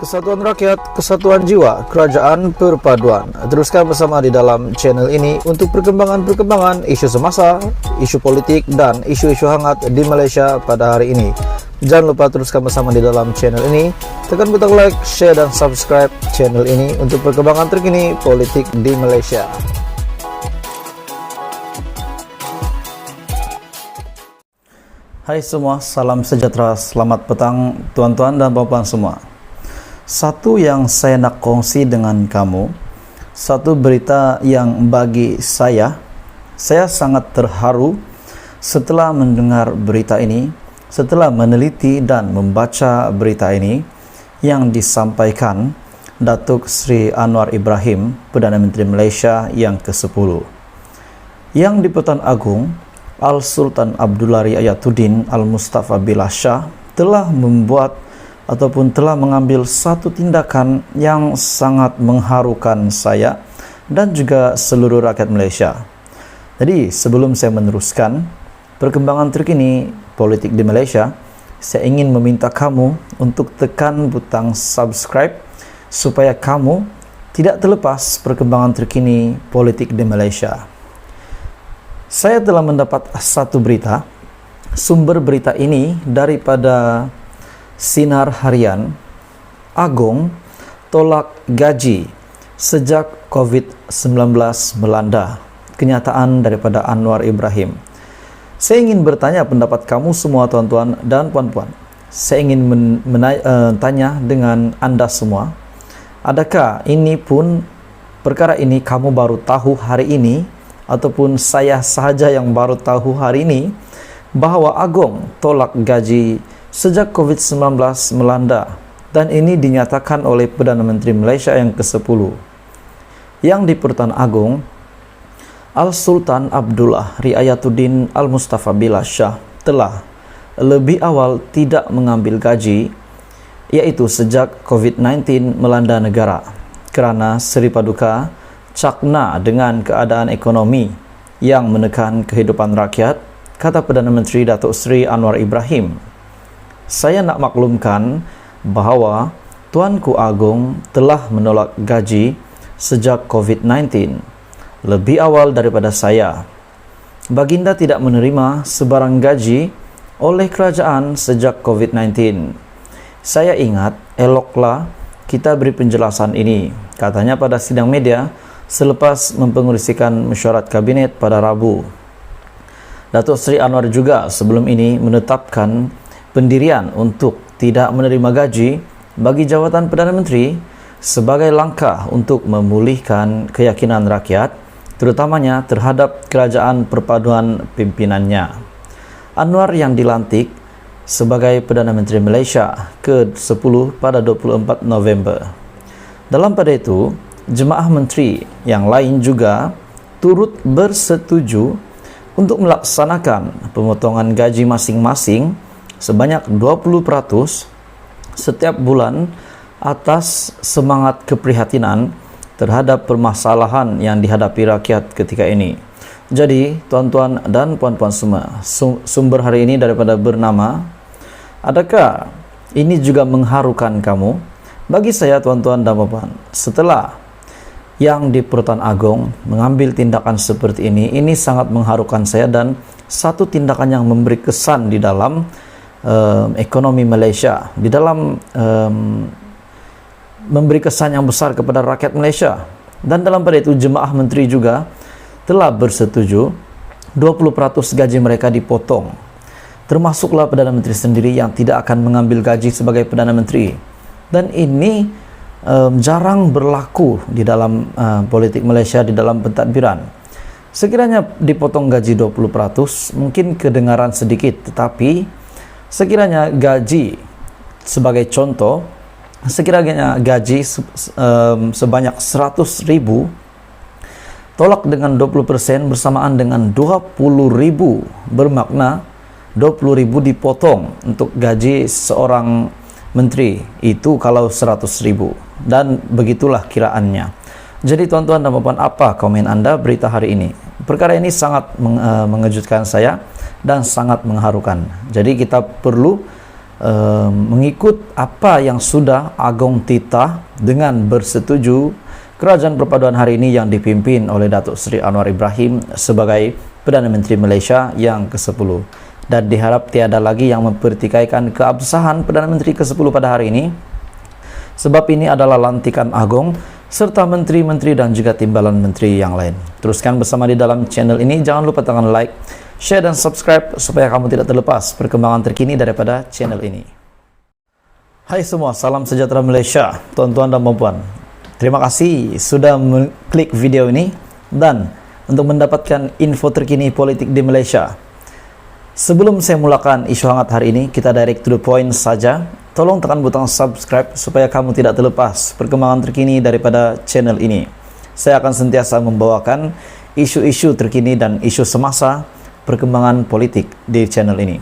Kesatuan rakyat, kesatuan jiwa, kerajaan perpaduan. Teruskan bersama di dalam channel ini untuk perkembangan-perkembangan isu semasa, isu politik, dan isu-isu hangat di Malaysia pada hari ini. Jangan lupa teruskan bersama di dalam channel ini. Tekan butang like, share, dan subscribe channel ini untuk perkembangan terkini politik di Malaysia. Hai semua, salam sejahtera, selamat petang tuan-tuan dan puan-puan semua. Satu yang saya nak kongsi dengan kamu, satu berita yang bagi saya sangat terharu setelah mendengar berita ini, setelah meneliti dan membaca berita ini yang disampaikan Datuk Seri Anwar Ibrahim, Perdana Menteri Malaysia yang ke-10. Yang di-Pertuan Agong Al-Sultan Abdullah Riayatuddin Al-Mustafa Billah Shah telah membuat ataupun telah mengambil satu tindakan yang sangat mengharukan saya dan juga seluruh rakyat Malaysia. Jadi sebelum saya meneruskan perkembangan terkini politik di Malaysia, saya ingin meminta kamu untuk tekan butang subscribe supaya kamu tidak terlepas perkembangan terkini politik di Malaysia. Saya telah mendapat satu berita. Sumber berita ini daripada Sinar Harian. Agong tolak gaji sejak COVID-19 melanda. Kenyataan daripada Anwar Ibrahim. Saya ingin bertanya pendapat kamu semua tuan-tuan dan puan-puan. Saya ingin tanya dengan anda semua. Adakah ini pun perkara ini kamu baru tahu hari ini, ataupun saya sahaja yang baru tahu hari ini bahawa Agong tolak gaji sejak COVID-19 melanda, dan ini dinyatakan oleh Perdana Menteri Malaysia yang ke-10. Yang di Pertuan Agong Al-Sultan Abdullah Riayatuddin Al-Mustafa Billah Shah telah lebih awal tidak mengambil gaji, iaitu sejak COVID-19 melanda negara, kerana seripaduka cakna dengan keadaan ekonomi yang menekan kehidupan rakyat, kata Perdana Menteri Datuk Seri Anwar Ibrahim. Saya nak maklumkan bahawa Tuanku Agong telah menolak gaji sejak COVID-19 lebih awal daripada saya. Baginda tidak menerima sebarang gaji oleh kerajaan sejak COVID-19. Saya ingat eloklah kita beri penjelasan ini, katanya pada sidang media selepas mempengerusikan mesyuarat kabinet pada Rabu. Datuk Seri Anwar juga sebelum ini menetapkan pendirian untuk tidak menerima gaji bagi jawatan Perdana Menteri sebagai langkah untuk memulihkan keyakinan rakyat, terutamanya terhadap kerajaan perpaduan pimpinannya. Anwar yang dilantik sebagai Perdana Menteri Malaysia ke-10 pada 24 November. Dalam pada itu, jemaah menteri yang lain juga turut bersetuju untuk melaksanakan pemotongan gaji masing-masing sebanyak 20% setiap bulan atas semangat keprihatinan terhadap permasalahan yang dihadapi rakyat ketika ini. Jadi, tuan-tuan dan puan-puan semua, sumber hari ini daripada bernama, adakah ini juga mengharukan kamu? Bagi saya, tuan-tuan dan puan-puan, setelah yang di Pertuan Agong mengambil tindakan seperti ini sangat mengharukan saya, dan satu tindakan yang memberi kesan di dalam ekonomi Malaysia, di dalam memberi kesan yang besar kepada rakyat Malaysia. Dan dalam pada itu jemaah menteri juga telah bersetuju 20% gaji mereka dipotong, termasuklah Perdana Menteri sendiri yang tidak akan mengambil gaji sebagai Perdana Menteri. Dan ini jarang berlaku di dalam politik Malaysia, di dalam pentadbiran. Sekiranya dipotong gaji 20%, mungkin kedengaran sedikit, tetapi sekiranya gaji, sebagai contoh, sekiranya gaji sebanyak 100,000 tolak dengan 20% bersamaan dengan 20,000, bermakna 20,000 dipotong untuk gaji seorang menteri, itu kalau 100,000, dan begitulah kiraannya. Jadi tuan-tuan dan puan-puan, apa komen anda berita hari ini? Perkara ini sangat mengejutkan saya dan sangat mengharukan. Jadi kita perlu mengikut apa yang sudah Agong titah dengan bersetuju Kerajaan Perpaduan hari ini yang dipimpin oleh Datuk Seri Anwar Ibrahim sebagai Perdana Menteri Malaysia yang ke-10. Dan diharap tiada lagi yang mempertikaikan keabsahan Perdana Menteri ke-10 pada hari ini, sebab ini adalah lantikan Agong serta menteri-menteri dan juga timbalan menteri yang lain. Teruskan bersama di dalam channel ini. Jangan lupa tekan like, share dan subscribe supaya kamu tidak terlepas perkembangan terkini daripada channel ini. Hai semua, salam sejahtera Malaysia, tuan-tuan dan puan-puan. Terima kasih sudah mengklik video ini dan untuk mendapatkan info terkini politik di Malaysia. Sebelum saya mulakan isu hangat hari ini, kita direct to the point saja. Tolong tekan butang subscribe supaya kamu tidak terlepas perkembangan terkini daripada channel ini. Saya akan sentiasa membawakan isu-isu terkini dan isu semasa perkembangan politik di channel ini.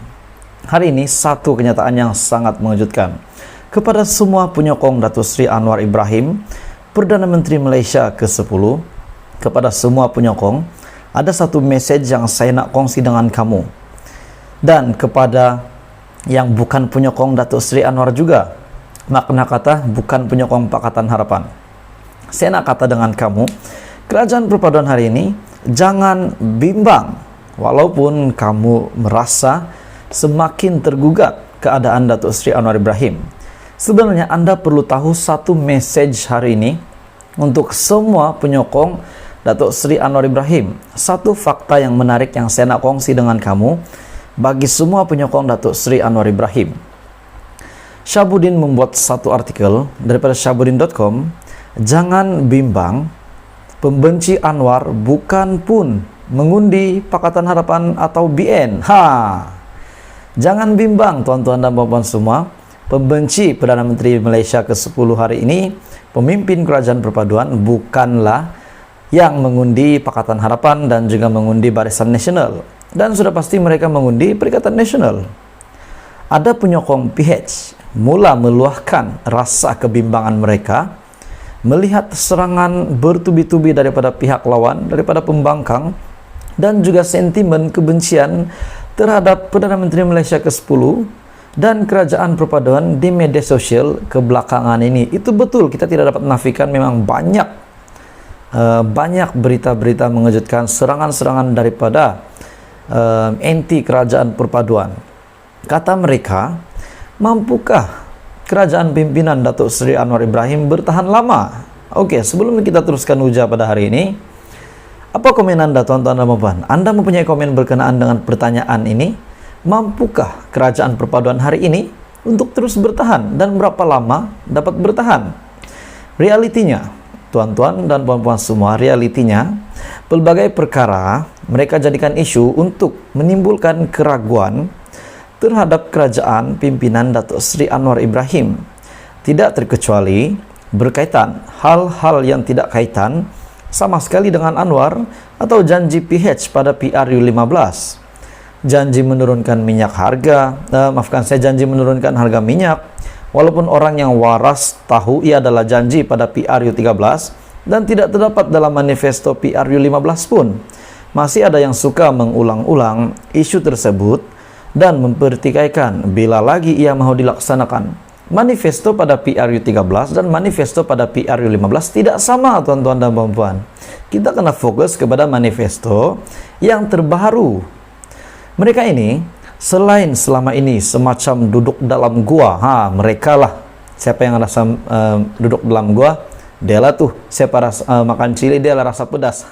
Hari ini satu kenyataan yang sangat mengejutkan. Kepada semua penyokong Datuk Seri Anwar Ibrahim, Perdana Menteri Malaysia ke-10, kepada semua penyokong, ada satu message yang saya nak kongsi dengan kamu. Dan kepada yang bukan penyokong Datuk Seri Anwar juga, makna kata bukan penyokong Pakatan Harapan, saya nak kata dengan kamu, Kerajaan Perpaduan hari ini jangan bimbang walaupun kamu merasa semakin tergugat keadaan Datuk Seri Anwar Ibrahim. Sebenarnya Anda perlu tahu satu message hari ini untuk semua penyokong Datuk Seri Anwar Ibrahim. Satu fakta yang menarik yang saya nak kongsi dengan kamu bagi semua penyokong Datuk Seri Anwar Ibrahim. Syabuddin membuat satu artikel daripada syabuddin.com. Jangan bimbang, pembenci Anwar bukan pun mengundi Pakatan Harapan atau BN. Jangan bimbang tuan-tuan dan puan-puan semua. Pembenci Perdana Menteri Malaysia ke-10 hari ini, pemimpin Kerajaan Perpaduan, bukanlah yang mengundi Pakatan Harapan dan juga mengundi Barisan Nasional. Dan sudah pasti mereka mengundi Perikatan Nasional. Ada penyokong PH mula meluahkan rasa kebimbangan mereka melihat serangan bertubi-tubi daripada pihak lawan, daripada pembangkang, dan juga sentimen kebencian terhadap Perdana Menteri Malaysia ke-10 dan Kerajaan Perpaduan di media sosial kebelakangan ini. Itu betul, kita tidak dapat menafikan memang banyak berita-berita mengejutkan, serangan-serangan daripada anti Kerajaan Perpaduan. Kata mereka, mampukah kerajaan pimpinan Datuk Seri Anwar Ibrahim bertahan lama? Oke, sebelum kita teruskan uja pada hari ini, apa komen Anda tuan-tuan dan puan-puan? Anda mempunyai komen berkenaan dengan pertanyaan ini? Mampukah Kerajaan Perpaduan hari ini untuk terus bertahan dan berapa lama dapat bertahan? Realitinya, tuan-tuan dan puan-puan semua, realitinya pelbagai perkara mereka jadikan isu untuk menimbulkan keraguan terhadap kerajaan pimpinan Datuk Seri Anwar Ibrahim. Tidak terkecuali berkaitan hal-hal yang tidak kaitan sama sekali dengan Anwar atau janji PH pada PRU 15. Janji menurunkan minyak harga, janji menurunkan harga minyak, walaupun orang yang waras tahu ia adalah janji pada PRU 13 dan tidak terdapat dalam manifesto PRU 15 pun. Masih ada yang suka mengulang-ulang isu tersebut dan mempertikaikan bila lagi ia mahu dilaksanakan. Manifesto pada PRU 13 dan manifesto pada PRU 15 tidak sama tuan-tuan dan puan-puan. Kita kena fokus kepada manifesto yang terbaru. Mereka ini selain selama ini semacam duduk dalam gua, mereka lah. Siapa yang rasa duduk dalam gua, dia lah tuh. Siapa rasa makan cili, dia lah rasa pedas.